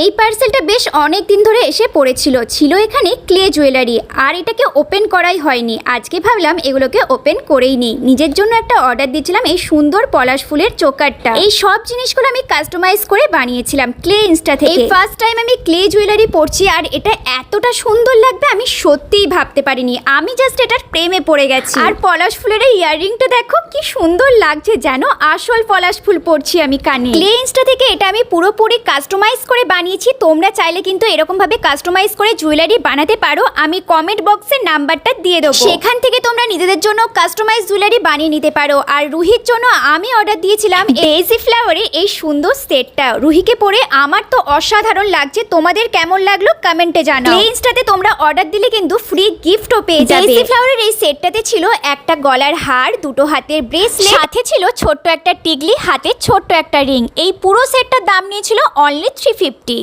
এই পার্সেলটা বেশ অনেক দিন ধরে এসে পড়েছিল। ছিল এখানে ক্লে জুয়েলারি, আর এটাকে ওপেন করাই হয়নি। আজকে ভাবলাম এগুলোকে ওপেন করেই নিই। নিজের জন্য একটা অর্ডার দিয়েছিলাম এই সুন্দর পলাশ ফুলের চোকারটা। এই সব জিনিসগুলো আমি কাস্টমাইজ করে বানিয়েছিলাম ক্লে ইনস্টা থেকে। এই ফার্স্ট টাইম আমি ক্লে জুয়েলারি পরছি, আর এটা এতটা সুন্দর লাগবে আমি সত্যিই ভাবতে পারিনি। আমি জাস্ট এটার প্রেমে পড়ে গেছি। আর পলাশ ফুলের এই ইয়াররিংটা দেখো কি সুন্দর লাগছে, যেন আসল পলাশ ফুল পরছি আমি কানে। ক্লে ইনস্টা থেকে এটা আমি পুরোপুরি কাস্টমাইজ করে বানিয়েছি। তোমরা চাইলে কিন্তু এরকম ভাবে কাস্টমাইজ করে জুয়েলারি বানাতে পারো। আমি কমেন্ট বক্সে নাম্বারটা দিয়ে দেবো, সেখান থেকে তোমরা নিজেদের জন্য কাস্টমাইজ জুয়েলারি বানিয়ে নিতে পারো। আর রুহির জন্য আমি অর্ডার দিয়েছিলাম ডেইজি ফ্লাওয়ারে এই সুন্দর সেটটা। রুহিকে পরে আমার তো অসাধারণ লাগছে। তোমাদের কেমন লাগলো কমেন্টে জানাও। ক্লে ইনস্টাতে তোমরা অর্ডার দিলে কিন্তু ফ্রি গিফটও পেয়ে যাবে। ডেইজি ফ্লাওয়ারের এই সেটটাতে ছিল একটা গলার হার, দুটো হাতের ব্রেসলেট, সাথে ছিল ছোট্ট একটা টিকলি, হাতে ছোট্ট একটা রিং। এই পুরো সেটটার দাম নিয়েছিল অনলি 350।